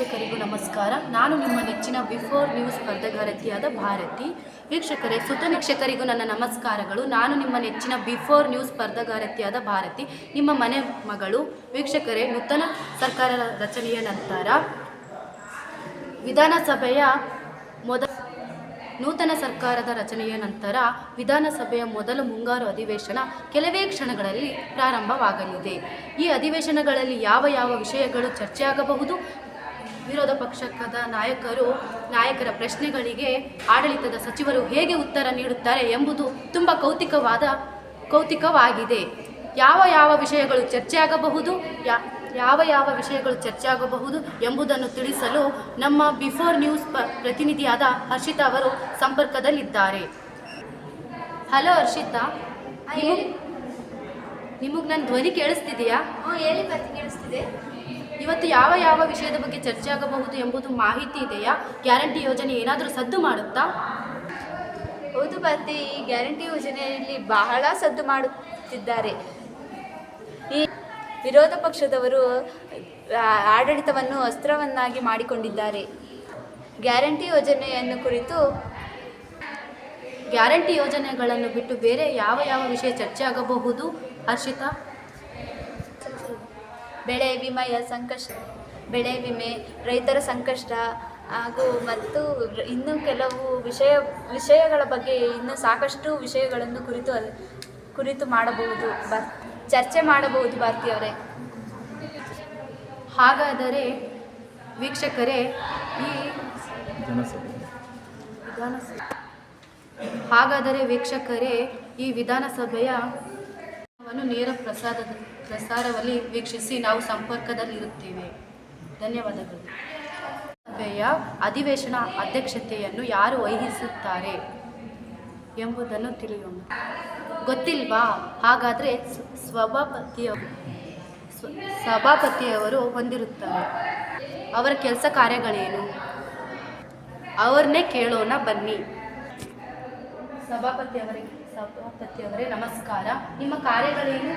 ವೀಕ್ಷಕರಿಗೂ ನಮಸ್ಕಾರ. ನಾನು ನಿಮ್ಮ ನೆಚ್ಚಿನ ಬಿಫೋರ್ ನ್ಯೂಸ್ ಸ್ಪರ್ಧೆಗಾರತಿಯಾದ ಭಾರತಿ. ವೀಕ್ಷಕರೇ, ವೀಕ್ಷಕರಿಗೂ ನನ್ನ ನಮಸ್ಕಾರಗಳು. ನಾನು ನಿಮ್ಮ ನೆಚ್ಚಿನ ಬಿಫೋರ್ ನ್ಯೂಸ್ ಸ್ಪರ್ಧೆಗಾರತಿಯಾದ ಭಾರತಿ, ನಿಮ್ಮ ಮನೆ ಮಗಳು. ವೀಕ್ಷಕರೇ, ನೂತನ ಸರ್ಕಾರ ರಚನೆಯ ನಂತರ ನೂತನ ಸರ್ಕಾರದ ರಚನೆಯ ನಂತರ ವಿಧಾನಸಭೆಯ ಮೊದಲ ಮುಂಗಾರು ಅಧಿವೇಶನ ಕೆಲವೇ ಕ್ಷಣಗಳಲ್ಲಿ ಪ್ರಾರಂಭವಾಗಲಿದೆ. ಈ ಅಧಿವೇಶನಗಳಲ್ಲಿ ಯಾವ ವಿಷಯಗಳು ಚರ್ಚೆಯಾಗಬಹುದು, ವಿರೋಧ ಪಕ್ಷದ ನಾಯಕರ ಪ್ರಶ್ನೆಗಳಿಗೆ ಆಡಳಿತದ ಸಚಿವರು ಹೇಗೆ ಉತ್ತರ ನೀಡುತ್ತಾರೆ ಎಂಬುದು ತುಂಬ ಕೌತುಕವಾಗಿದೆ. ಯಾವ ವಿಷಯಗಳು ಚರ್ಚೆಯಾಗಬಹುದು ಎಂಬುದನ್ನು ತಿಳಿಸಲು ನಮ್ಮ ಬಿಫೋರ್ ನ್ಯೂಸ್ ಪ್ರತಿನಿಧಿಯಾದ ಹರ್ಷಿತಾ ಅವರು ಸಂಪರ್ಕದಲ್ಲಿದ್ದಾರೆ. ಹಲೋ ಹರ್ಷಿತಾ, ನಿಮಗೆ ನನ್ನ ಧ್ವನಿ ಕೇಳಿಸ್ತಿದೆಯಾ? ಹೇಳಿ, ಕೇಳಿಸ್ತಿದೆ. ಇವತ್ತು ಯಾವ ವಿಷಯದ ಬಗ್ಗೆ ಚರ್ಚೆ ಆಗಬಹುದು ಎಂಬುದು ಮಾಹಿತಿ ಇದೆಯಾ? ಗ್ಯಾರಂಟಿ ಯೋಜನೆ ಏನಾದರೂ ಸದ್ದು ಮಾಡುತ್ತಾ? ಹೌದು ಭರ್ತಿ, ಈ ಗ್ಯಾರಂಟಿ ಯೋಜನೆಯಲ್ಲಿ ಬಹಳ ಸದ್ದು ಮಾಡುತ್ತಿದ್ದಾರೆ. ಈ ವಿರೋಧ ಪಕ್ಷದವರು ಆಡಳಿತವನ್ನು ಅಸ್ತ್ರವನ್ನಾಗಿ ಮಾಡಿಕೊಂಡಿದ್ದಾರೆ. ಗ್ಯಾರಂಟಿ ಯೋಜನೆಗಳನ್ನು ಬಿಟ್ಟು ಬೇರೆ ಯಾವ ವಿಷಯ ಚರ್ಚೆ ಆಗಬಹುದು ಹರ್ಷಿತಾ? ಬೆಳೆ ವಿಮೆ, ರೈತರ ಸಂಕಷ್ಟ ಮತ್ತು ಇನ್ನೂ ಕೆಲವು ವಿಷಯಗಳ ಬಗ್ಗೆ ಇನ್ನೂ ಸಾಕಷ್ಟು ವಿಷಯಗಳನ್ನು ಕುರಿತು ಮಾಡಬಹುದು, ಚರ್ಚೆ ಮಾಡಬಹುದು ಭಾರತೀಯವರೇ. ಹಾಗಾದರೆ ವೀಕ್ಷಕರೇ, ಈ ವಿಧಾನಸಭೆಯ ನೇರ ಪ್ರಸಾರದಲ್ಲಿ ವೀಕ್ಷಿಸಿ ನಾವು ಸಂಪರ್ಕದಲ್ಲಿರುತ್ತೇವೆ. ಧನ್ಯವಾದಗಳು. ಸಭೆಯ ಅಧಿವೇಶನ ಅಧ್ಯಕ್ಷತೆಯನ್ನು ಯಾರು ವಹಿಸುತ್ತಾರೆ ಎಂಬುದನ್ನು ತಿಳಿಯೋಣ. ಗೊತ್ತಿಲ್ವಾ? ಹಾಗಾದರೆ ಸಭಾಪತಿಯವರು ಹೊಂದಿರುತ್ತಾರೆ. ಅವರ ಕೆಲಸ ಕಾರ್ಯಗಳೇನು? ಅವ್ರನ್ನೇ ಕೇಳೋಣ ಬನ್ನಿ. ಸಭಾಪತಿಯವರೇ ನಮಸ್ಕಾರ. ನಿಮ್ಮ ಕಾರ್ಯಗಳೇನು?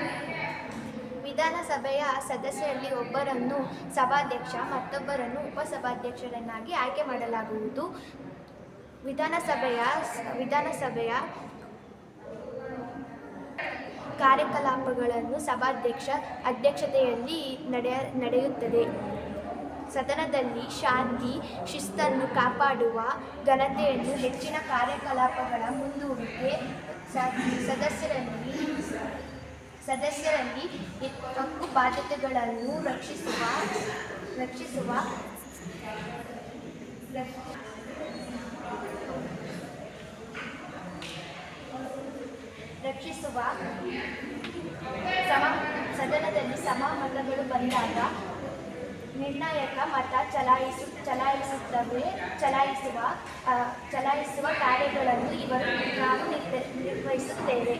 ವಿಧಾನಸಭೆಯ ಸದಸ್ಯರಲ್ಲಿ ಒಬ್ಬರನ್ನು ಸಭಾಧ್ಯಕ್ಷ, ಮತ್ತೊಬ್ಬರನ್ನು ಉಪಸಭಾಧ್ಯಕ್ಷರನ್ನಾಗಿ ಆಯ್ಕೆ ಮಾಡಲಾಗುವುದು. ವಿಧಾನಸಭೆಯ ಕಾರ್ಯಕಲಾಪಗಳನ್ನು ಸಭಾಧ್ಯಕ್ಷ ಅಧ್ಯಕ್ಷತೆಯಲ್ಲಿ ನಡೆಯುತ್ತದೆ. ಸದನದಲ್ಲಿ ಶಾಂತಿ ಶಿಸ್ತನ್ನು ಕಾಪಾಡುವ ಘನತೆಯನ್ನು ಹೆಚ್ಚಿನ ಕಾರ್ಯಕಲಾಪಗಳ ಮುಂದೂಡಿಕೆ, ಸದಸ್ಯರಲ್ಲಿ ಹಕ್ಕು ಬಾಧ್ಯತೆಗಳನ್ನು ರಕ್ಷಿಸುವ ಸದನದಲ್ಲಿ ಸಮಮತಗಳು ಬಂದಾಗ ನಿರ್ಣಾಯಕ ಮತ ಚಲಾಯಿಸುವ ಕಾರ್ಯಗಳನ್ನು ನಾವು ನಿರ್ವಹಿಸುತ್ತೇವೆ.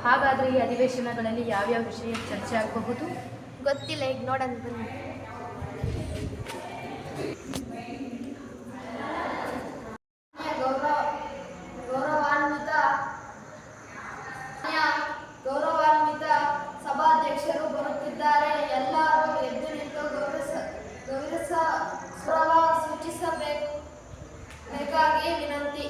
ಹಾಗಾದರೆ ಈ ಅಧಿವೇಶನಗಳಲ್ಲಿ ಯಾವ್ಯಾವ ವಿಷಯ ಚರ್ಚೆ ಆಗಬಹುದು? ಗೊತ್ತಿಲ್ಲ, ಈಗ ನೋಡೋಣ ಬನ್ನಿ. ಗೌರವಾನ್ವಿತ ಸಭಾಧ್ಯಕ್ಷರು ಬರುತ್ತಿದ್ದಾರೆ. ಎಲ್ಲರೂ ಎದ್ದು ನಿಂತು ಗೌರವ ಸೂಚಿಸಬೇಕಾಗಿ ವಿನಂತಿ.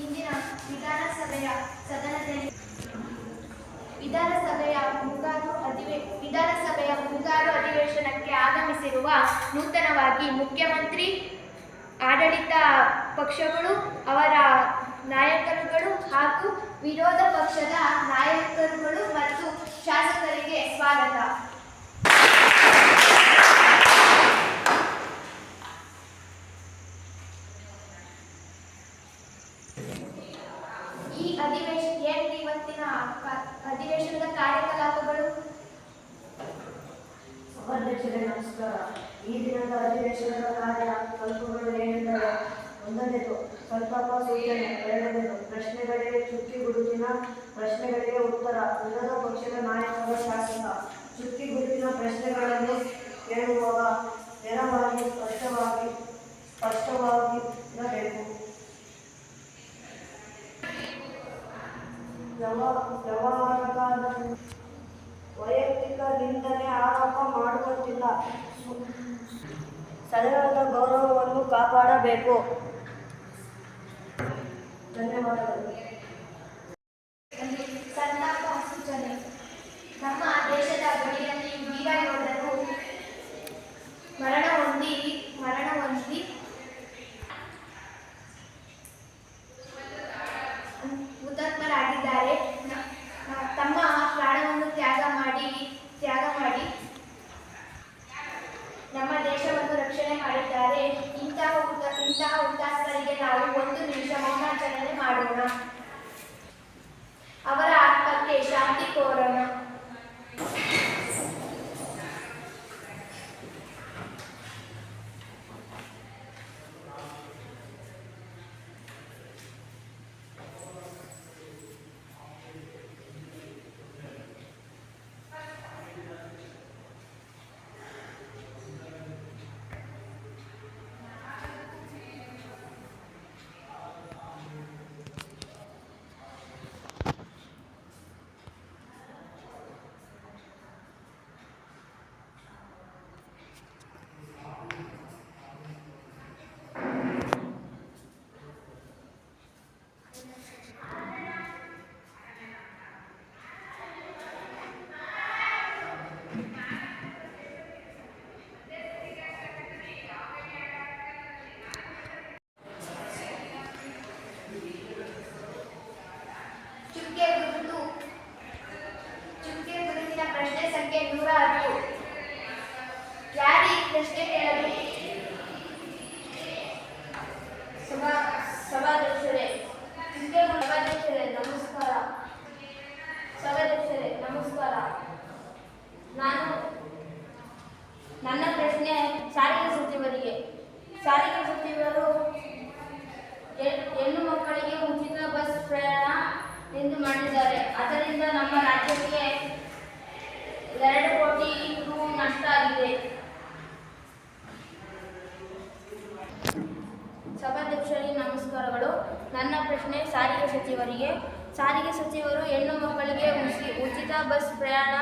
ಇಂದಿನ ವಿಧಾನಸಭೆಯ ಮುಂಗಾರು ಅಧಿವೇಶನಕ್ಕೆ ಆಗಮಿಸಿರುವ ನೂತನವಾಗಿ ಮುಖ್ಯಮಂತ್ರಿ, ಆಡಳಿತ ಪಕ್ಷಗಳು, ಅವರ ನಾಯಕರುಗಳು ಹಾಗೂ ವಿರೋಧ ಪಕ್ಷದ ನಾಯಕರುಗಳು ಮತ್ತು ಶಾಸಕರಿಗೆ ಸ್ವಾಗತ. ಏನಿದೆ ಇವತ್ತಿನ ಅಧಿವೇಶನದ ಕಾರ್ಯಕಲಾಪಗಳು? ಸಭಾಧ್ಯಕ್ಷರೇ ನಮಸ್ಕಾರ. ಈ ದಿನದ ಅಧಿವೇಶನದ ಕಾರ್ಯಕಲಾಪಗಳು ಏನೆಂದರೆ, ಒಂದನೇದು ಸಂತಾಪ ಸೂಚನೆ, ಎರಡನೇದು ಪ್ರಶ್ನೆಗಳಿಗೆ ಚುಕ್ಕಿ ಗುರುತಿನ ಪ್ರಶ್ನೆಗಳಿಗೆ ಉತ್ತರ. ವಿರೋಧ ಪಕ್ಷದ ನಾಯಕರ ಶಾಸಕ ಚುಕ್ಕಿ ಗುರುತಿನ ಪ್ರಶ್ನೆಗಳನ್ನು ಕೇಳುವಾಗ ನೇರವಾಗಿ ಸ್ಪಷ್ಟವಾಗಿರಬೇಕು. ವ್ಯವಹಾರಕ್ಕಾದ ವೈಯಕ್ತಿಕ ನಿಂದನೆ ಆರೋಪ ಮಾಡುವಂತಿಲ್ಲ. ಸದನದ ಗೌರವವನ್ನು ಕಾಪಾಡಬೇಕು. ಧನ್ಯವಾದಗಳು. ಸಂತಾಪ ಸೂಚನೆ. ನಮ್ಮ ದೇಶದ ಗಡಿಯಲ್ಲಿ ವೀರ ಯೋಧರು ಮರಣ ಹೊಂದಿ ಹುತಾತ್ಮರಾಗಿದ್ದಾರೆ. ತಮ್ಮ ಪ್ರಾಣವನ್ನು ತ್ಯಾಗ ಮಾಡಿ ನಮ್ಮ ದೇಶವನ್ನು ರಕ್ಷಣೆ ಮಾಡಿದ್ದಾರೆ. ಇಂತಹ ಹುತಾತ್ಮರಿಗೆ ನಾವು 1 ನಿಮಿಷ ಮೌನಾಚರಣೆ ಮಾಡೋಣ. ಅವರ ಆತ್ಮಕ್ಕೆ ಶಾಂತಿ ಕೋರೋಣ. ಚುಕ್ಕೆ ಗುರುತಿನ ಪ್ರಶ್ನೆ ಸಂಖ್ಯೆ 106. ಯಾರೀ ಪ್ರಶ್ನೆ ಕೇಳಲು? ಸಭಾಧ್ಯಕ್ಷರೇ ನಮಸ್ಕಾರ. ಸಭಾಧ್ಯಕ್ಷರೇ ನಮಸ್ಕಾರ. ನನ್ನ ಪ್ರಶ್ನೆ ಸಾರಿಗೆ ಸಚಿವರಿಗೆ. ಸಾರಿಗೆ ಸಚಿವರು ಹೆಣ್ಣು ಮಕ್ಕಳಿಗೆ ಉಚಿತ ಬಸ್ ಪ್ರಯಾಣ ಎಂದು ಮಾಡಿದ್ದಾರೆ. ಅದರಿಂದ ನಮ್ಮ ರಾಜ್ಯಕ್ಕೆ 2 ಕೋಟಿ ರು ನಷ್ಟ ಆಗಿದೆ. ಸಭಾಧ್ಯಕ್ಷರಿಗೆ ನಮಸ್ಕಾರಗಳು. ನನ್ನ ಪ್ರಶ್ನೆ ಸಾರಿಗೆ ಸಚಿವರಿಗೆ. ಸಾರಿಗೆ ಸಚಿವರು ಹೆಣ್ಣು ಮಕ್ಕಳಿಗೆ ಉಚಿತ ಬಸ್ ಪ್ರಯಾಣ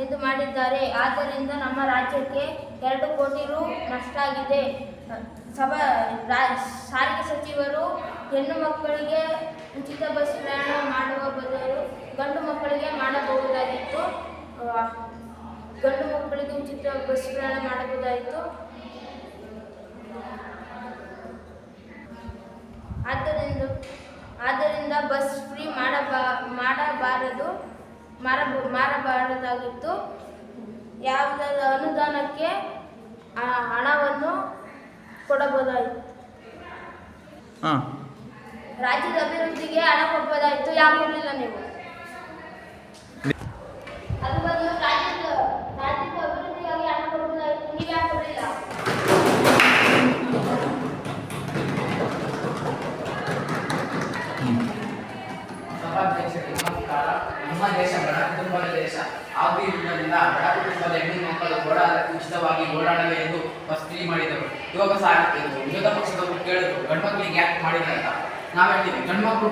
ಎಂದು ಮಾಡಿದ್ದಾರೆ. ಆದ್ದರಿಂದ ನಮ್ಮ ರಾಜ್ಯಕ್ಕೆ 2 ಕೋಟಿ ರು ನಷ್ಟ ಆಗಿದೆ. ಸಾರಿಗೆ ಸಚಿವರು ಹೆಣ್ಣು ಮಕ್ಕಳಿಗೆ ಉಚಿತ ಬಸ್ ಪ್ರಯಾಣ ಮಾಡುವ ಬದಲು ಗಂಡು ಮಕ್ಕಳಿಗೆ ಮಾಡಬಹುದಾಗಿತ್ತು. ಉಚಿತ ಬಸ್ ಪ್ರಯಾಣ ಮಾಡಬಹುದಾಯಿತು. ಆದ್ದರಿಂದ ಬಸ್ ಫ್ರೀ ಮಾಡಬಾರದಾಗಿತ್ತು. ಯಾವುದಾದ ಅನುದಾನಕ್ಕೆ ಹಣವನ್ನು ಕೊಡಬಹುದಾಯಿತು. ರಾಜ್ಯದ ಅಭಿವೃದ್ಧಿಗೆ ಹಣ ಕೊಡಬಹುದಾಯಿತು. ಯಾಕೆ ಕೊಡಲಿಲ್ಲ ನೀವು? ಅದು ಬದಲು ರಾಜ್ಯದ ಅಭಿವೃದ್ಧಿಗಾಗಿ ಹಣ ಕೊಡಬಹುದಾಯಿತು. ನೀವು ಯಾಕೆ ಕೊಡಲಿಲ್ಲ? ಸಭಾಧ್ಯಕ್ಷರಿಗೆ ನಮಸ್ಕಾರ. ನಮ್ಮ ದೇಶ ಬಡ ಕುಟುಂಬದ ದೇಶ. ಹಾಗೂ ಇರುವುದರಿಂದ ಬಡ ಕುಟುಂಬದ ಹೆಣ್ಣು ಮಕ್ಕಳು ಉಚಿತವಾಗಿ ಓಡಾಡಲು ಎಂದು ಬಸ್ ಫ್ರೀ ಮಾಡಿದರು. ಇವಾಗ ವಿರೋಧ ಪಕ್ಷದವರು ಕೇಳಿದ್ರು ಗಂಡು ಮಕ್ಕಳಿಗೆ ಯಾಕೆ ಮಾಡಿಲ್ಲ ಅಂತ. ನಾವು ಹೇಳ್ತೀವಿ ಗಂಡು ಮಕ್ಕಳು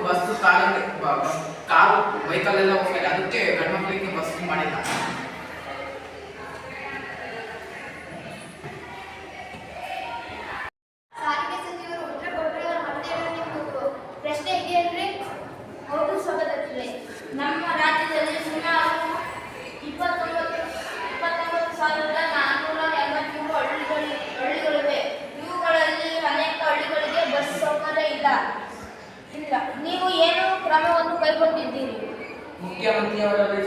ಕಾರು ವೆಹಿಕಲ್ ಎಲ್ಲ ಹೋಗ್ತಾರೆ, ಅದಕ್ಕೆ ಗಂಡು ಮಕ್ಕಳಿಗೆ ಬಸ್ ಫ್ರೀ ಮಾಡಿಲ್ಲ. ಸಾರಿಗೆ ಸಚಿವರು ಉತ್ತರ ಕೊಟ್ಟರೆ ಮತ್ತೆ ನಿಮ್ಮದು ಪ್ರಶ್ನೆ ಇದೆಯಲ್ರಿ? ಹೌದು ಸಭಾಧ್ಯಕ್ಷರೇ. ನಮ್ಮ ರಾಜ್ಯದಲ್ಲಿ ಸುಮಾರು 29,483 ಹಳ್ಳಿಗಳಿವೆ. ಇವುಗಳಲ್ಲಿ ಅನೇಕ ಹಳ್ಳಿಗಳಿಗೆ ಬಸ್ ಸೌಕರ್ಯ ಇಲ್ಲ. ನೀವು ಏನು ಕ್ರಮವನ್ನು ಕೈಗೊಂಡಿದ್ದೀರಿ? ಮುಖ್ಯಮಂತ್ರಿಯವರಲ್ಲಿ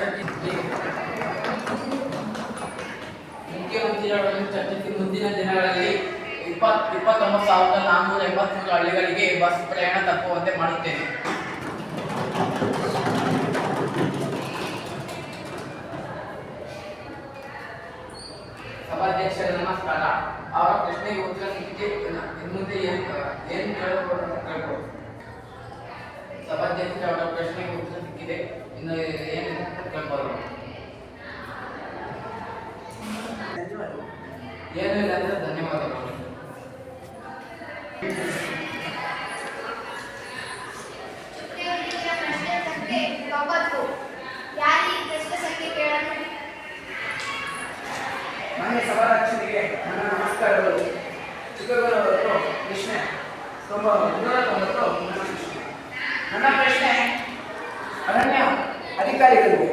ಚರ್ಚಿಸಿ ಮುಂದಿನ ದಿನಗಳಲ್ಲಿ 29,483 ಹಳ್ಳಿಗಳಿಗೆ ಬಸ್ ಪ್ರಯಾಣ ತಪ್ಪುವಂತೆ ಮಾಡುತ್ತೇನೆ. ಕಾಲ. ಅವರ ಪ್ರಶ್ನೆಗೆ ಉತ್ತರ ನೀಡಿಕೆ ಇನ್ನು ಮುಂದೆ ಏನು ಕೇಳಬಹುದು ಅಂತ ಕೇಳ್ಬೋದು. ಸಭಾಧ್ಯಕ್ಷ ಅವರ ಪ್ರಶ್ನೆಗೆ ಉತ್ತರ ಸಿಕ್ಕಿದೆ, ಇನ್ನು ಏನು ಕೇಳ್ಬೋದು. ಏನು ಇಲ್ಲ ಅಂದ್ರೆ ಧನ್ಯವಾದಗಳು. ಪ್ರಶ್ನೆ ಸಂಖ್ಯೆ 9. ಯಾರು ಈ ಪ್ರಶ್ನೆ ಸಂಖ್ಯೆ ಕೇಳಲು? ಮಾನ್ಯ ಸಭಾಧ್ಯಕ್ಷರಿಗೆ ನನ್ನ ನಮಸ್ಕಾರಗಳು. ಚಿಕ್ಕಗೌರವರು ಪ್ರಶ್ನೆ 190. ನನ್ನ ಪ್ರಶ್ನೆ ಅರಣ್ಯ ಅಧಿಕಾರಿಗಳಿಗೆ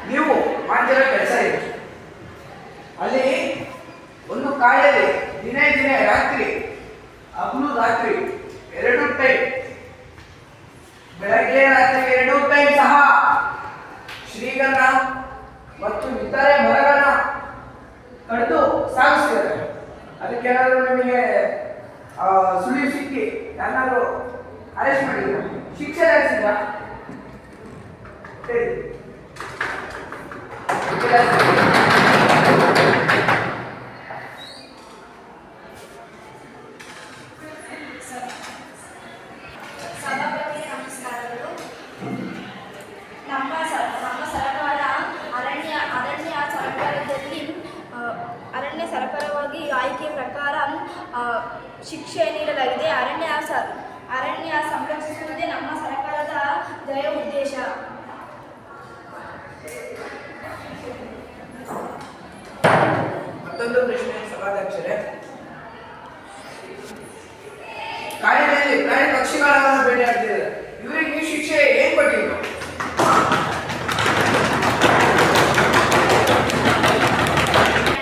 ನೀವು ಮಾಡ್ತಿರೋ ಕೆಲಸ ಇದೆ. ಅಲ್ಲಿ ಒಂದು ಕಾಡಲ್ಲಿ ದಿನೇ ರಾತ್ರಿ ಹಗಲು ರಾತ್ರಿ 2 ಟೈಮ್, ಬೆಳಗ್ಗೆ ರಾತ್ರಿ 2 ಟೈಮ್ ಸಹ ಶ್ರೀಗಂಧ ಮತ್ತು ಇತರೆ ಮರಗಳನ್ನ ಕಡಿದು ಸಾಗಿಸ್ತಿದ್ದಾರೆ. ಅದಕ್ಕೇನಾದರೂ ನಿಮಗೆ ಸುಳಿವು ಸಿಕ್ಕಿ ಯಾರಾದರೂ ಅರೆಸ್ಟ್ ಮಾಡಿದ್ರ, ಶಿಕ್ಷೆ ನಡೆಸಿದ್ರ? ಹೇಳಿ. ಸಭಾಪತಿಗೆ ನಮಸ್ಕಾರಗಳು. ನಮ್ಮ ಸರ್ಕಾರ ಅರಣ್ಯ ಸರಕಾರವಾಗಿ ಆಯ್ಕೆ ಪ್ರಕಾರ ಶಿಕ್ಷೆ ನೀಡಲಾಗಿದೆ. ಅರಣ್ಯ ಸಂರಕ್ಷಿಸುವುದೇ ನಮ್ಮ ಸರ್ಕಾರದ ಧ್ಯೇಯ ಉದ್ದೇಶ. ಮತ್ತೊಂದು ಪ್ರಶ್ನೆ ಸಭಾಧ್ಯಕ್ಷರೇ, ಕಾಡಿನಲ್ಲಿ ಪ್ರಾಣಿ ಪಕ್ಷಿಗಳನ್ನು ಬೇಟೆಯಾಡ್ತಿದ್ದಾರೆ, ಇವರಿಗೆ ಈ ಶಿಕ್ಷೆ ಏನ್ ಕೊಟ್ಟಿದ್ರು?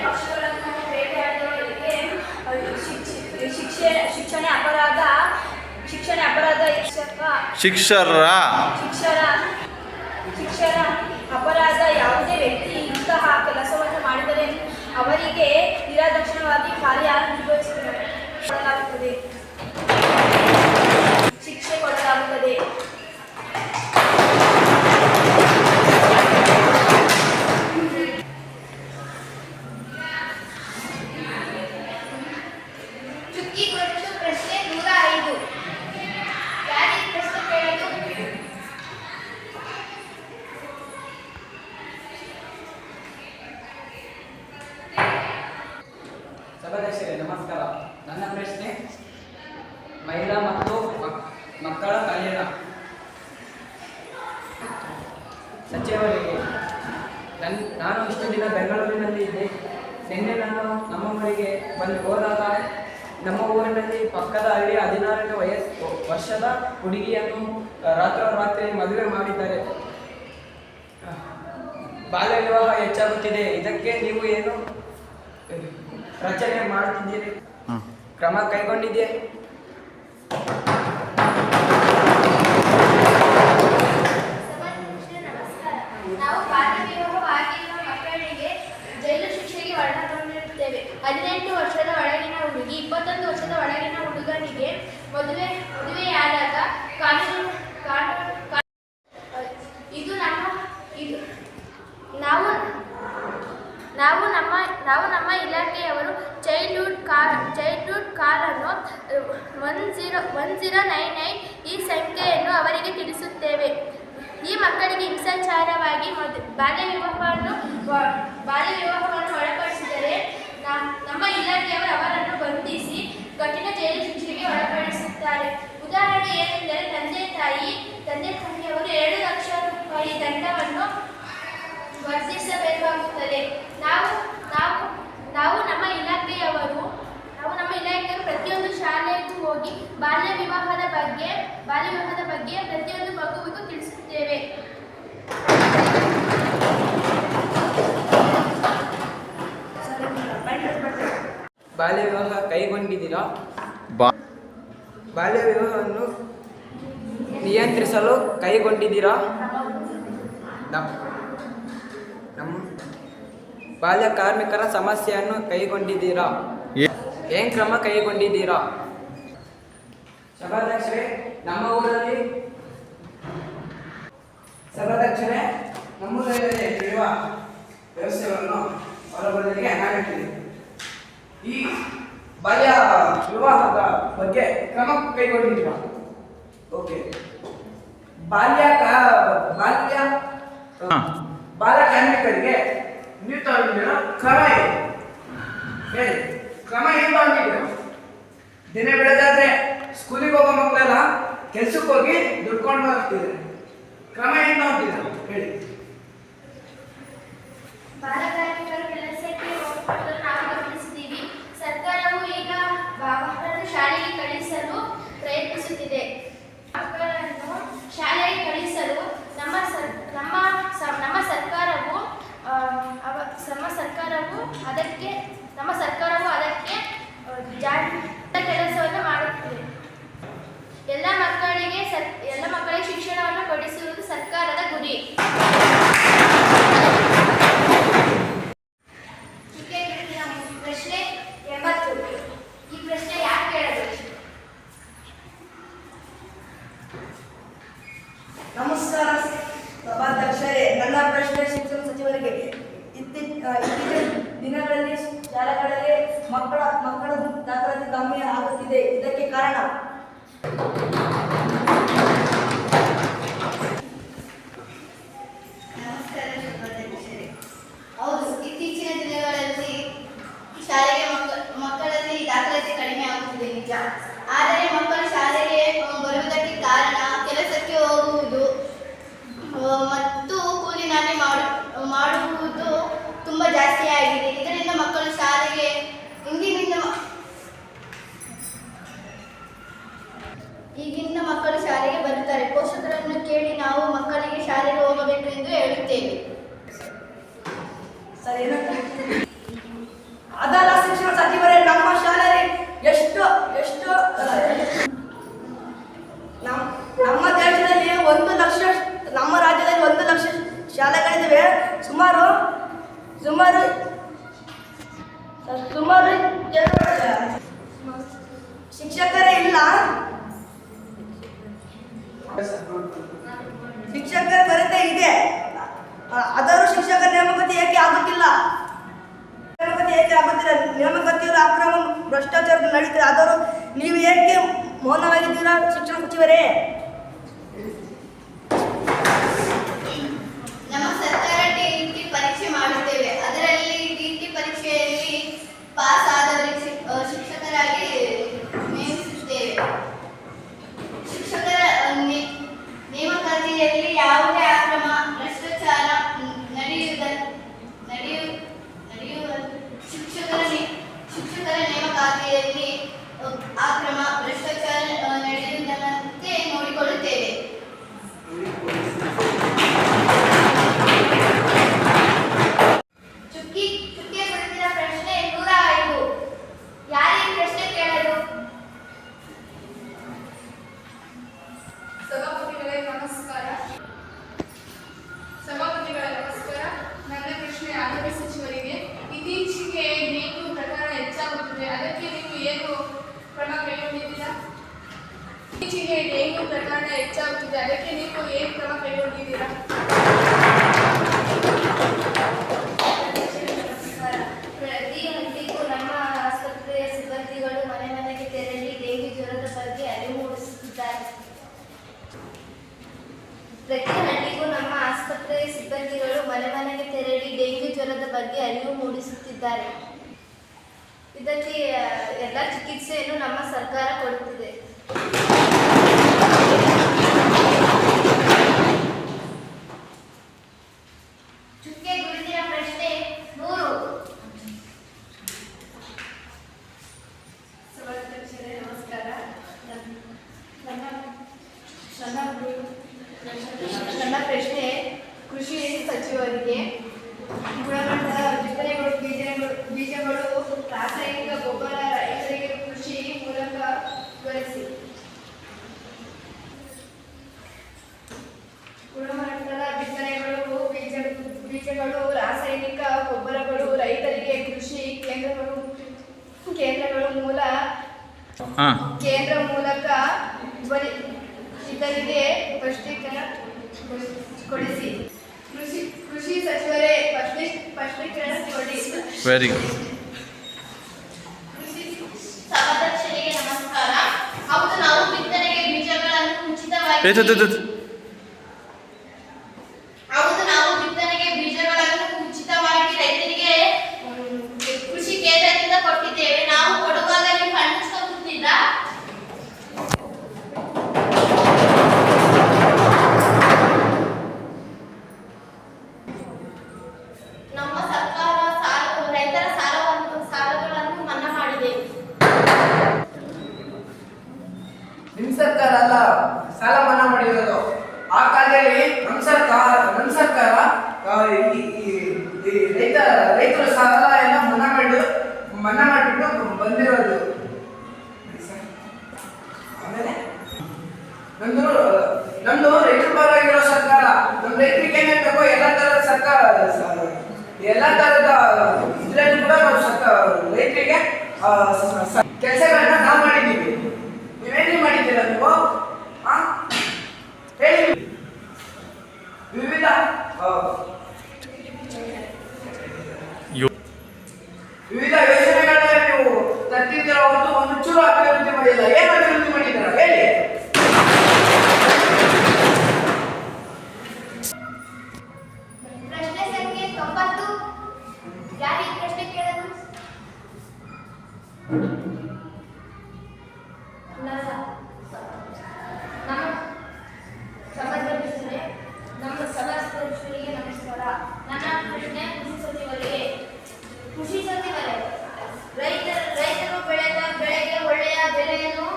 ಪಕ್ಷಿಗಳನ್ನು ಬೇಟೆಯಾಡುವವರಿಗೆ ಶಿಕ್ಷಣ ಅಪರಾಧ ಶಿಕ್ಷರ ಅಪರಾಧ. ಯಾವುದೇ ವ್ಯಕ್ತಿ ಇಂತಹ ಕೆಲಸವನ್ನು ಮಾಡಿದರೆ ಅವರಿಗೆ ನಿರಾದಕ್ಷಿಣವಾಗಿ ಕಾರ್ಯ ನಿರ್ವಹಿಸಲಾಗುತ್ತದೆ, ಶಿಕ್ಷೆ ಕೊಡಲಾಗುತ್ತದೆ. ಚುಕ್ಕಿ ಗುರುತು ಪ್ರಶ್ನೆ 105. ಯಾರು ಈ ಪ್ರಶ್ನೆ ಕೇಳಲು? ಸಭಾಧ್ಯಕ್ಷರೇ ನಮಸ್ಕಾರ. ನನ್ನ ಪ್ರಶ್ನೆ ಮಹಿಳಾ ಮತ್ತು ಮಕ್ಕಳ ಕಲ್ಯಾಣ ಸಚಿವರಿಗೆ. ನಾನು ಇಷ್ಟು ದಿನ ಬೆಂಗಳೂರಿನಲ್ಲಿ ಇದ್ದೆ. ನಿನ್ನೆ ನಾನು ನಮ್ಮ ಊರಿಗೆ ಹೋದಾಗ ನಮ್ಮ ಊರಿನಲ್ಲಿ ಪಕ್ಕದ ಹಳ್ಳಿ 16ನೇ ವರ್ಷದ ಹುಡುಗಿಯನ್ನು ರಾತ್ರಿ ಮದುವೆ ಮಾಡಿದ್ದಾರೆ. ಬಾಲ್ಯ ವಿವಾಹ ಹೆಚ್ಚಾಗುತ್ತಿದೆ. ಇದಕ್ಕೆ ನೀವು ಏನು ರಚನೆ ಮಾಡುತ್ತಿದ್ದೀರಿ, ಕ್ರಮ ಕೈಗೊಂಡಿದೆಯೇ? ನಮಸ್ಕಾರ. ನಾವು ಬಾಲ್ಯ ವಿವಾಹವಾಗಿರುವ ಮಕ್ಕಳಿಗೆ ಜೈಲು ಶಿಕ್ಷೆಗೆ ಒಳಗೊಂಡಿರುತ್ತೇವೆ. 18 ವರ್ಷದ ಒಳಗಿನ ಹುಡುಗಿ 21 ವರ್ಷದ ಒಳಗಿನ ಹುಡುಗನಿಗೆ ಮದುವೆಯಾದಾಗ ಕಾನೂನು ನಾವು ನಮ್ಮ ಇಲಾಖೆಯವರು ಚೈಲ್ಡ್ಹುಡ್ ಕಾರನ್ನು 1099 ಈ ಸಂಖ್ಯೆಯನ್ನು ಅವರಿಗೆ ತಿಳಿಸುತ್ತೇವೆ. ಈ ಮಕ್ಕಳಿಗೆ ಹಿಂಸಾಚಾರವಾಗಿ ಬಾಲ್ಯ ವಿವಾಹವನ್ನು ಒಳಪಡಿಸಿದರೆ ನಮ್ಮ ಇಲಾಖೆಯವರು ಅವರನ್ನು ಬಂಧಿಸಿ ಕಠಿಣ ಜೈಲು ಶಿಕ್ಷೆಗೆ ಒಳಪಡಿಸುತ್ತಾರೆ. ಉದಾಹರಣೆ ಏನೆಂದರೆ ತಂದೆ ತಾಯಿಯವರು 2 ಲಕ್ಷ ರೂಪಾಯಿ ದಂಡವನ್ನು ವರ್ತಿಸಬೇಕಾಗುತ್ತದೆ. ನಾವು ನಮ್ಮ ಇಲಾಖೆಯವರು ಪ್ರತಿಯೊಂದು ಶಾಲೆಗೂ ಹೋಗಿ ಬಾಲ್ಯ ವಿವಾಹದ ಬಗ್ಗೆ ಪ್ರತಿಯೊಂದು ಮಗುವಿಗೂ ತಿಳಿಸುತ್ತೇವೆ. ಬಾಲ್ಯ ವಿವಾಹ ಕೈಗೊಂಡಿದ್ದೀರಾ? ಬಾಲ್ಯ ವಿವಾಹವನ್ನು ನಿಯಂತ್ರಿಸಲು ಕೈಗೊಂಡಿದ್ದೀರಾ? ನಮ್ಮ ಬಾಲ್ಯ ಕಾರ್ಮಿಕರ ಸಮಸ್ಯೆಯನ್ನು ಕೈಗೊಂಡಿದ್ದೀರಾ? ಏನ್ ಕ್ರಮ ಕೈಗೊಂಡಿದ್ದೀರಾ? ಸಭಾಧ್ಯಕ್ಷರೇ, ನಮ್ಮ ಊರಲ್ಲಿ ಸಭಾಧ್ಯಕ್ಷರೇ, ನಮ್ಮೂರಲ್ಲಿ ನಡೆಯುವ ವ್ಯವಸ್ಥೆಗಳನ್ನು ಅವರ ಬದಲಿಗೆ ನಾನಿಟ್ಟಿದೆ. ಈ ಬಾಲ್ಯ ವಿವಾಹದ ಬಗ್ಗೆ ಕ್ರಮ ಕೈಗೊಂಡಿರುವ ಓಕೆ ಬಾಲ್ಯ ಕಾರ್ಮಿಕರಿಗೆ ನೀವು ತಗೊಂಡಿರೋ ಕ್ರಮ ಏನು ಹೇಳಿ. ಕ್ರಮ ಏನು ತಗೊಂಡಿದ್ದೀರ? ದಿನ ಬೆಳಗಾದ್ರೆ ಸ್ಕೂಲಿಗೆ ಹೋಗೋ ಮಕ್ಕಳೆಲ್ಲ ಕೆಲ್ಸಕ್ಕೆ ಹೋಗಿ ದುಡ್ಕೊಂಡು ಬರ್ತಿದ್ದಾರೆ. ಕ್ರಮ ಏನು ತಗೊಂಡಿದ್ದೀರ ಹೇಳಿ. ಬಾಲಕಾರ್ಮಿಕರ ಕೆಲಸಕ್ಕೆ ಹೋಗುವುದನ್ನು ನಾವು ಗಮನಿಸಿದ್ದೀವಿ. ಸರ್ಕಾರವು ಈಗ ಮಕ್ಕಳನ್ನು ಶಾಲೆಗೆ ಕಳಿಸಲು ಪ್ರಯತ್ನಿಸುತ್ತಿದೆ. ಮಕ್ಕಳನ್ನು ಶಾಲೆಗೆ ಕಳಿಸಲು ನಮ್ಮ ಸರ್ಕಾರವು ಅದಕ್ಕೆ ಕೆಲಸವನ್ನು ಮಾಡುತ್ತಿದೆ. ಎಲ್ಲ ಮಕ್ಕಳಿಗೆ ಶಿಕ್ಷಣವನ್ನು ಕೊಡಿಸುವುದು ಸರ್ಕಾರದ ಗುರಿ. ಪ್ರಶ್ನೆ 80. ಈ ಪ್ರಶ್ನೆ ಯಾಕೆ ಕೇಳಬೇಕು? ನಮಸ್ಕಾರ ಸಭಾಧ್ಯಕ್ಷರೇ, ನನ್ನ ಪ್ರಶ್ನೆ ಶಿಕ್ಷಣ ಸಚಿವರಿಗೆ. ಇತ್ತೀಚಿನ ದಿನಗಳಲ್ಲಿ ಶಾಲೆಗಳಲ್ಲಿ ಮಕ್ಕಳ ದಾಖಲಾತಿ ಕಮ್ಮಿ ಆಗುತ್ತಿದೆ. ಇದಕ್ಕೆ ಕಾರಣ? ನಮಸ್ಕಾರ ಸಭಾಧ್ಯಕ್ಷರೇ. ಹೌದು, ಇತ್ತೀಚಿನ ದಿನಗಳಲ್ಲಿ ಶಾಲೆಗೆ ಮಕ್ಕಳಲ್ಲಿ ದಾಖಲಾತಿ ಕಡಿಮೆ ಆಗುತ್ತಿದೆ ನಿಜ. ಆದರೆ ಮಕ್ಕಳು ಶಾಲೆಗೆ ಬರುವುದಕ್ಕೆ ಕಾರಣ ಕೆಲಸಕ್ಕೆ ಹೋಗುವುದು ಮತ್ತು ಕೂಲಿ ನಾಲಿ ಮಾಡುವುದು ತುಂಬ ಜಾಸ್ತಿ ಆಗಿದೆ. ಇದರಿಂದ ಮಕ್ಕಳು ಶಾಲೆಗೆ ಈಗಿನ ಮಕ್ಕಳು ಶಾಲೆಗೆ ಬರುತ್ತಾರೆ. ಪೋಷಕರನ್ನು ಕೇಳಿ ನಾವು ಮಕ್ಕಳಿಗೆ ಶಾಲೆಗೆ ಹೋಗಬೇಕು ಎಂದು ಹೇಳುತ್ತೇವೆ. ಸರಿ, ಅದಲ್ಲ ಶಿಕ್ಷಣ ಸಚಿವರೇ, ನಮ್ಮ ಶಾಲೆಯಲ್ಲಿ ನಮ್ಮ ದೇಶದಲ್ಲಿ 1 ಲಕ್ಷ, ನಮ್ಮ ರಾಜ್ಯದಲ್ಲಿ 1 ಲಕ್ಷ ಶಾಲೆಗಳಿವೆ. ಸುಮಾರು ಶಿಕ್ಷಕರೇ ಇಲ್ಲ. ಶಿಕ್ಷಕರ ಕೊರತೆ ಇದೆ. ಆದರೂ ಶಿಕ್ಷಕರ ನೇಮಕಾತಿ ಏಕೆ ಆಗುತ್ತಿಲ್ಲ? ನೇಮಕಾತಿಯಲ್ಲಿ ಅಕ್ರಮ ಭ್ರಷ್ಟಾಚಾರ ನಡೀತದೆ. ಆದರೂ ನೀವು ಏಕೆ ಮೌನವಾಗಿದ್ದೀರಾ ಶಿಕ್ಷಣ ಸಚಿವರೇ? ನಮ್ಮ ಸರ್ಕಾರ ಟಿ ಪರೀಕ್ಷೆ ಮಾಡುತ್ತೇವೆ. ಅದರಲ್ಲಿ ಟಿ ಪರೀಕ್ಷೆಯಲ್ಲಿ ಪಾಸ್ ಆದವರಿಗೆ ಶಿಕ್ಷಕರಾಗಿ ನೇಮಿಸುತ್ತೇವೆ. ಶಿಕ್ಷಕರ ನೇಮಕಾತಿಯಲ್ಲಿ ಯಾವುದೇ ಅಕ್ರಮ ಭ್ರಷ್ಟಾಚಾರ ಶಿಕ್ಷಕರ ನೇಮಕಾತಿಯಲ್ಲಿ ಅಕ್ರಮ ಭ್ರಷ್ಟಾಚಾರ ನಡೆಯುವುದರಂತೆ ನೋಡಿಕೊಳ್ಳುತ್ತೇವೆ. ಚುಕ್ಕೆ ಕುರಿತಿನ ಪ್ರಶ್ನೆ 105. ಯಾರಿಗೆ ಪ್ರಶ್ನೆ ಕೇಳಲು? ಸಭಾಪತಿಗಳೇ ನಮಸ್ಕಾರ. ನನ್ನ ಪ್ರಶ್ನೆ ಆರೋಗ್ಯ ಸಚಿವರಿಗೆ. ಇತ್ತೀಚೆಗೆ ಡೆಂಗ್ಯೂ ಪ್ರಕರಣ ಹೆಚ್ಚಾಗುತ್ತಿದೆ, ಅದಕ್ಕೆ ನೀವು ಏನು ಕ್ರಮ ಕೈಗೊಂಡಿದ್ದೀರಾ? ಪ್ರತಿ ಹಳ್ಳಿಗೂ ನಮ್ಮ ಆಸ್ಪತ್ರೆಯ ಸಿಬ್ಬಂದಿಗಳು ಮನೆ ಮನೆಗೆ ತೆರಳಿ ಡೆಂಗ್ಯೂ ಜ್ವರದ ಬಗ್ಗೆ ಅರಿವು ಮೂಡಿಸುತ್ತಿದ್ದಾರೆ. ಇದಕ್ಕೆ ಎಲ್ಲ ಚಿಕಿತ್ಸೆಯನ್ನು ನಮ್ಮ ಸರ್ಕಾರ ಕೊಡುತ್ತಿದೆ. ಚುಕ್ಕೆ ಗುರುತಿನ ಪ್ರಶ್ನೆ 100. ಸಭಾಧ್ಯಕ್ಷರೇ ನಮಸ್ಕಾರ. ನನ್ನ ಪ್ರಶ್ನೆ ಕೃಷಿ ಸಚಿವರಿಗೆ. ಗುಣಮಟ್ಟದ ಬೀಜಗಳು ರಾಸಾಯನಿಕ ಗೊಬ್ಬರ ರೈತರಿಗೆ ಕೃಷಿ ಮೂಲಕ ಬಳಸಿ. ಗುಣಮಟ್ಟದ ಬೀಜಗಳು ರಾಸಾಯನಿಕ ಗೊಬ್ಬರಗಳು ರೈತರಿಗೆ ಕೃಷಿ ಕೇಂದ್ರ ಮೂಲಕ ಇದರಿಗೆ ಸ್ಪಷ್ಟೀಕರಣ ಕೊಡಿಸಿ. ಕೃಷಿ ಸಚಿವರೇ ಸ್ಪಷ್ಟೀಕರಣ ಕೊಡಿ. Very good. ಸಭಾಧ್ಯಕ್ಷರಿಗೆ ನಮಸ್ಕಾರ. ಹೌದು, ನಾವು ಬಿತ್ತನೆಗೆ ಬೀಜಗಳನ್ನು ಉಚಿತವಾಗಿ ಹೌದು ನಾವು ಬಿತ್ತನೆಗೆ ಬೀಜಗಳನ್ನು ಉಚಿತವಾಗಿ ರೈತರಿಗೆ ಕೃಷಿ ಕೇಂದ್ರದಿಂದ ಕೊಟ್ಟಿದ್ದೇವೆ. ನಾವು ಕೊಡುವಾಗ ನೀವು ಕಣ್ಣಿಸ್ಕೊತಿಲ್ಲ. ನಮ್ಮ ಸರ್ಕಾರ ರೈತರ ಸಾಲಗಳನ್ನು ಮನ್ನಾ ಮಾಡಿದೆ. ನಿಮ್ ಸರ್ಕಾರ ಅಲ್ಲ ಸಾಲ ಮನ್ನಾ ಮಾಡಿರೋದು. ಆ ಕಾಲದಲ್ಲಿ ನಮ್ಮ ಸರ್ಕಾರ ಈ ರೈತರ ಸಾಲ ಎಲ್ಲ ಮನ್ನಾ ಮಾಡಿಬಿಟ್ಟು ಬಂದಿರೋದು. ಆಮೇಲೆ ನಮ್ದು ರೈತರ ಪರವಾಗಿರೋ ಸರ್ಕಾರ. ನಮ್ಮ ರೈತರಿಗೆ ಏನೇನು ಬೇಕೋ ಎಲ್ಲ ತರದ ಸರ್ಕಾರ, ಎಲ್ಲ ತರದ ಇದ್ರಲ್ಲಿ ಕೂಡ ನಾವು ರೈತರಿಗೆ ಕೆಲಸಗಳನ್ನ ನಾವು ಮಾಡಿದ್ದೀವಿ. ನೀವೇನು ಮಾಡಿದ್ದೀರಾ ನೀವು? ಹೇಳಿ. ವಿವಿಧ ಯೋಜನೆಗಳನ್ನ ನೀವು ತರ್ತಿದ್ದೀರ ಹೊರತು ಒಂದು ಚೂರು ಅಭಿವೃದ್ಧಿ ಮಾಡಿಲ್ಲ. ಏನು ಅಭಿವೃದ್ಧಿ ಮಾಡಿದ್ದೀರಾ ಹೇಳಿ. ಪ್ರಶ್ನೆ ಸಂಖ್ಯೆ 90. ಯಾರು ಈ ಪ್ರಶ್ನೆ ಕೇಳೋದು? ನಮ್ಮ ಸಭಾಧ್ಯಕ್ಷರಿಗೆ ನಮಸ್ಕಾರ. ನನ್ನ ಪ್ರಶ್ನೆ ಕೃಷಿ ಸಚಿವರೇ, ರೈತರು ಬೆಳೆದ ಬೆಳೆಗೆ ಒಳ್ಳೆಯ ಬೆಲೆಯನ್ನು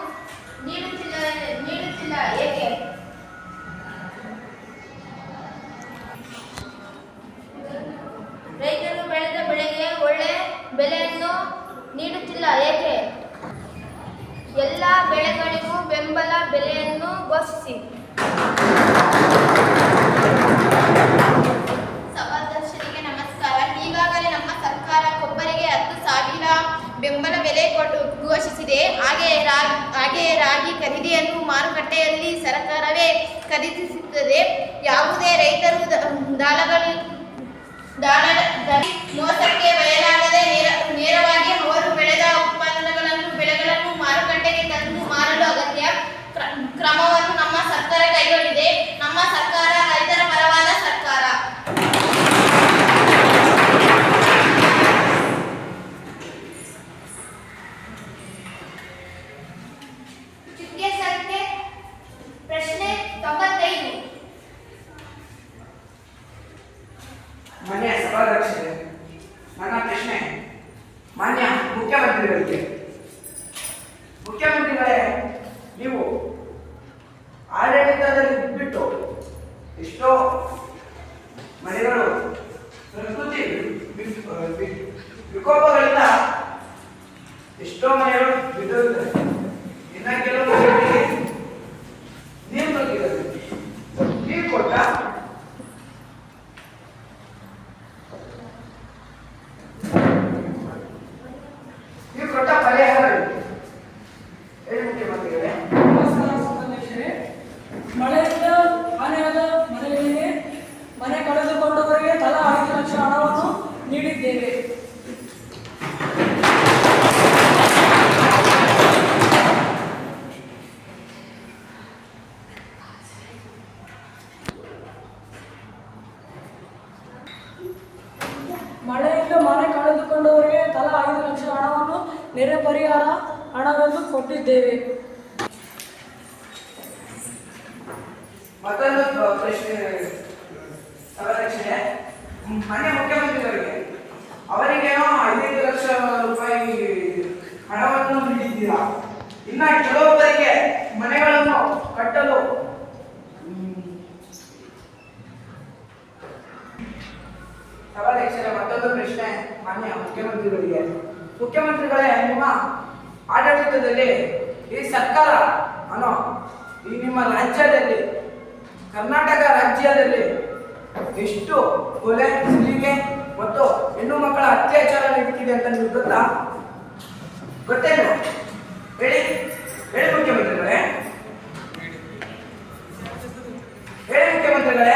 ನೀಡುತ್ತಿಲ್ಲ ಏಕೆ? ರೈತರು ಬೆಳೆದ ಬೆಳೆಗೆ ಒಳ್ಳೆ ಬೆಲೆಯನ್ನು ನೀಡುತ್ತಿಲ್ಲ ಏಕೆ? ಎಲ್ಲ ಬೆಳೆಗಳಿಗೂ ಬೆಂಬಲ ಬೆಲೆಯನ್ನು ಘೋಷಿಸಿ. ಸಭಾಧ್ಯಕ್ಷರಿಗೆ ನಮಸ್ಕಾರ. ಈಗಾಗಲೇ ನಮ್ಮ ಸರ್ಕಾರ ಕೊಬ್ಬರಿಗೆ 10,000 ಬೆಂಬಲ ಬೆಲೆ ಘೋಷಿಸಿದೆ. ಹಾಗೆಯೇ ರಾಗಿ ಖರೀದಿಯನ್ನು ಮಾರುಕಟ್ಟೆಯಲ್ಲಿ ಸರ್ಕಾರವೇ ಖರೀದಿಸುತ್ತದೆ. ಯಾವುದೇ ರೈತರು ದಾಳದಲ್ಲಿ ಮೋಸಕ್ಕೆ ಬಯಲಾಗದೆ ನೇರವಾಗಿ ಅವರು ಬೆಳೆದ ಬೆಳೆಗಳನ್ನು ಮಾರುಕಟ್ಟೆಗೆ ತಂದು ಮಾರಲು ಅಗತ್ಯ ಕ್ರಮವನ್ನು ನಮ್ಮ ಸರ್ಕಾರ ಕೈಗೊಂಡಿದೆ. ನಮ್ಮ ಸರ್ಕಾರ ರೈತರ ಪರವಾದ ಸರ್ಕಾರ. ಚುಕ್ಕೆ ಸಂಖ್ಯೆ ಪ್ರಶ್ನೆ 95. ಮಾನ್ಯ ಸಭಾಧ್ಯಕ್ಷರೇ, ನನ್ನ ಪ್ರಶ್ನೆ ಮಾನ್ಯ ಮುಖ್ಯಮಂತ್ರಿಗಳಿಗೆ. ಮುಖ್ಯಮಂತ್ರಿಗಳೇ, ನೀವು ಆಡಳಿತದಲ್ಲಿ ಬಿಟ್ಟು ಎಷ್ಟೋ ಮನೆಗಳು ಪ್ರಕೃತಿ ವಿಕೋಪಗಳಿಂದ ಎಷ್ಟೋ ಮನೆಗಳು ಬಿದ್ದಿರುತ್ತವೆ. ಇನ್ನ ಕೆಲವು ಮನೆಗಳಿಗೆ ನೀರು ನುಗ್ಗಿರುತ್ತೆ. ನೀರು ಕೊಟ್ಟ ಪರಿಹಾರ ಹೇಳಿ ಮುಖ್ಯಮಂತ್ರಿಗಳೇ. ಮಳೆಯಿಂದ ಹಾನಿಯಾದ ಮನೆಗಳಿಗೆ ಮನೆ ಕಳೆದುಕೊಂಡವರಿಗೆ ತಲಾ 5 ಲಕ್ಷ ಹಣವನ್ನು ನೀಡಿದ್ದೇವೆ. ಮಳೆಯಿಂದ ಮನೆ ಕಳೆದುಕೊಂಡವರಿಗೆ ತಲಾ 5 ಲಕ್ಷ ಹಣವನ್ನು ನೆರೆ ಪರಿಹಾರ ಹಣವೆಂದು ಕೊಟ್ಟಿದ್ದೇವೆ. ಮತ್ತೊಂದು ಪ್ರಶ್ನೆ ಸಭಾಧ್ಯಕ್ಷರೇ, ಮಾನ್ಯ ಮುಖ್ಯಮಂತ್ರಿಗಳಿಗೆ, ಅವರಿಗೇನೋ 5 ಲಕ್ಷ ರೂಪಾಯಿ ಹಣವನ್ನು ನೀಡಿದ್ದೀರಾ. ಇನ್ನ ಕೆಲವೊಬ್ಬರಿಗೆ ಮನೆಗಳನ್ನು ಕಟ್ಟಲು ಸಭಾಧ್ಯಕ್ಷರೇ, ಮತ್ತೊಂದು ಪ್ರಶ್ನೆ ಮಾನ್ಯ ಮುಖ್ಯಮಂತ್ರಿಗಳಿಗೆ. ಮುಖ್ಯಮಂತ್ರಿಗಳೇ, ನಿಮ್ಮ ಆಡಳಿತದಲ್ಲಿ ಈ ಸರ್ಕಾರ ಅನ್ನೋ ಈ ನಿಮ್ಮ ರಾಜ್ಯದಲ್ಲಿ, ಕರ್ನಾಟಕ ರಾಜ್ಯದಲ್ಲಿ ಎಷ್ಟು ಕೊಲೆ, ಸುಲಿಗೆ ಮತ್ತು ಹೆಣ್ಣು ಮಕ್ಕಳ ಅತ್ಯಾಚಾರ ನಡೀತಿದೆ ಅಂತ ನಿಮ್ಗೆ ಗೊತ್ತಾ? ಗೊತ್ತೇನು? ಹೇಳಿ ಹೇಳಿ ಮುಖ್ಯಮಂತ್ರಿಗಳೇ, ಹೇಳಿ ಮುಖ್ಯಮಂತ್ರಿಗಳೇ.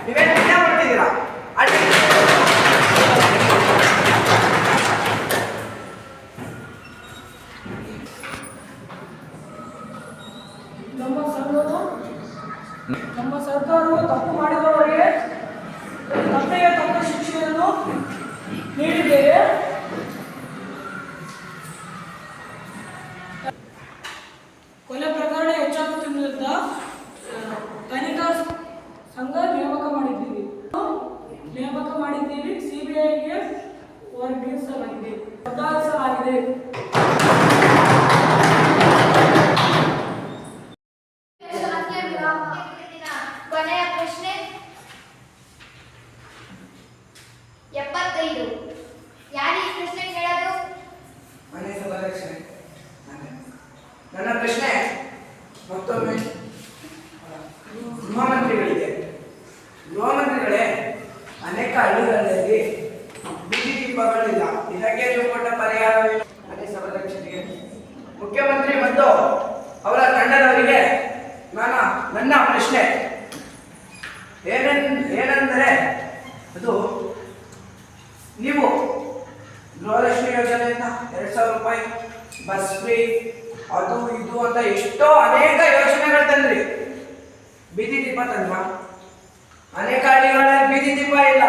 ನೀವೇನು ಪುಣ್ಯ ಮಾಡ್ತಿದ್ದೀರಾ? ನಮ್ಮ ಸರ್ಕಾರವು ತಪ್ಪು ಮಾಡಿದವರಿಗೆ ತಪ್ಪಿಗೆ ತಕ್ಕ ಶಿಕ್ಷೆಯನ್ನು ನೀಡಿದ್ದೇವೆ. ಕೊಲೆ ಪ್ರಕರಣ ಹೆಚ್ಚಾಗುತ್ತಿರುವುದರಿಂದ ತನಿಖಾ ಸಂಘ ನೇಮಕ ಮಾಡಿದ್ದೀವಿ. ಸಿಬಿಐಗೆ ವರ್ಗಾಯಿಸಲಾಗಿದೆ. ಕೊನೆಯ ಪ್ರಶ್ನೆ 75. ಯಾರು ಈ ಪ್ರಶ್ನೆ ಕೇಳೋದು? ಮನೆ ಸಭಾಧ್ಯಕ್ಷರೇ, ನನ್ನ ಪ್ರಶ್ನೆ ಮತ್ತೊಮ್ಮೆ ಗೃಹ ಮಂತ್ರಿಗಳಿಗೆ. ಗೃಹ ಮಂತ್ರಿಗಳೇ, ಅನೇಕ ಹಳ್ಳಿಗಳಲ್ಲಿ ಬೀದಿ ದೀಪಗಳಿಲ್ಲ. ಇದಕ್ಕೆ ನೀವು ಕೊಟ್ಟ ಪರಿಹಾರವೇನು? ಮನೆ ಸಭಾಧ್ಯಕ್ಷರಿಗೆ, ಮುಖ್ಯಮಂತ್ರಿ ಮತ್ತು ಅವರ ತಂಡದವರಿಗೆ ನನ್ನ ಪ್ರಶ್ನೆ ಏನೆಂದರೆ, ಅದು ನೀವು ಗೃಹಲಕ್ಷ್ಮಿ ಯೋಜನೆಯಿಂದ 2,000 ರೂಪಾಯಿ, ಬಸ್ ಫ್ರೀ, ಅದು ಇದು ಅಂತ ಎಷ್ಟೋ ಅನೇಕ ಯೋಜನೆಗಳು ತಂದ್ರಿ. ಬೀದಿ ದೀಪ ತಂದ್ವಾ? ಅನೇಕ ಹಳ್ಳಿಗಳಲ್ಲಿ ಬೀದಿ ದೀಪ ಇಲ್ಲ.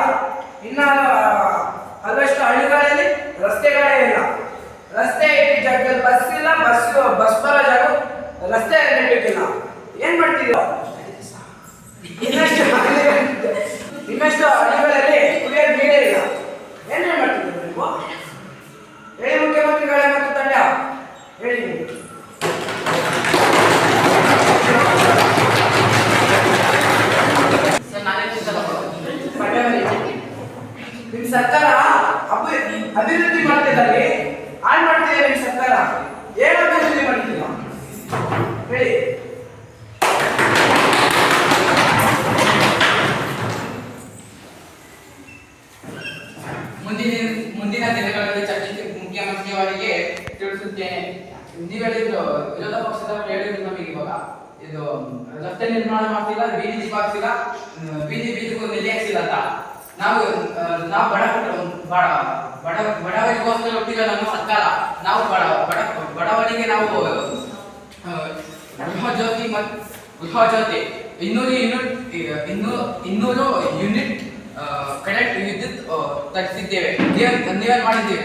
ಇನ್ನು ಅದಷ್ಟು ಹಳ್ಳಿಗಳಲ್ಲಿ ರಸ್ತೆಗಳೇ ಇಲ್ಲ. ರಸ್ತೆ ಇಟ್ಟಿದ್ದ ಜಾಗದಲ್ಲಿ ಬಸ್ ಇಲ್ಲ, ಬಸ್ ಬರೋ ಜಾಗ ರಸ್ತೆ ಇಟ್ಟಿಲ್ಲ. ಏನ್ ಮಾಡ್ತಿದ್ದೀರಾ? ಇನ್ನಷ್ಟು ಹಳ್ಳಿಗಳಲ್ಲಿ ಕುಡಿಯೋದು ನೀರೇ ಇಲ್ಲ. ಏನ್ ಮಾಡ್ತಿದ್ದೀರಾ ನೀವು? ಹೇಳಿ ಮುಖ್ಯಮಂತ್ರಿಗಳೇ ಮತ್ತು ತಂಡ, ಹೇಳಿ. ನಿಮ್ ಸರ್ಕಾರ ಅಭಿವೃದ್ಧಿ ಮಾಡ್ತಿದ್ದಾರೆ, ಹಾಳು ಮಾಡ್ತಿದ್ದಾರೆ. ನಿಮ್ ಸರ್ಕಾರ ಏನು ಅಭಿವೃದ್ಧಿ ಮಾಡ್ತಿಲ್ಲ ಹೇಳಿ. ಮುಂದಿನ ದಿನಗಳಲ್ಲಿ ಚರ್ಚಿಸಿ ಮುಖ್ಯಮಂತ್ರಿಯವರಿಗೆ ತಿಳಿಸುತ್ತೇನೆ. ನೀವು ಹೇಳಿದ್ರು, ವಿರೋಧ ಪಕ್ಷದವರು ಹೇಳಿದ್ರು ನಮಗೆ ಇವಾಗ ಇದು ರಸ್ತೆ ನಿರ್ಮಾಣ ಮಾಡ್ತಿಲ್ಲ, ಬೀದಿ ದೀಪ ಹಾಕ್ಸಿಲ್ಲ, ಬೀದಿಗೂ ನೆಲೆ ಹಾಕ್ಸಿಲ್ಲ ಅಂತ. ನಾವು ಬಡವರಿಗೋಸ್ಕರ ಹುಟ್ಟಿದ ನಮ್ಮ ಸರ್ಕಾರ. ನಾವು ಬಡವರಿಗೆ ನಾವು ಗೃಹ ಜ್ಯೋತಿ 200 ಯೂನಿಟ್ ಕರೆಂಟ್ ವಿದ್ಯುತ್ ತರಿಸಿದ್ದೇವೆ. ನೀವೇನ್ ಮಾಡಿದ್ದೀವಿ?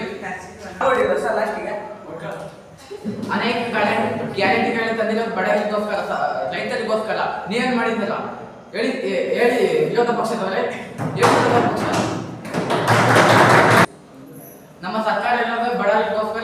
ಅನೇಕ ಗ್ಯಾರಂಟಿಗಳು ತಂದಿರೋದು ಬಡವರಿಗೋಸ್ಕರ, ರೈತರಿಗೋಸ್ಕರ. ನೀವೇನ್ ಮಾಡಿದ್ದೀರಾ ಹೇಳಿ ವಿರೋಧ ಪಕ್ಷದವರೇ. ನಮ್ಮ ಸರ್ಕಾರ ಇರೋದು ಬಡವರಿಗೋಸ್ಕರ.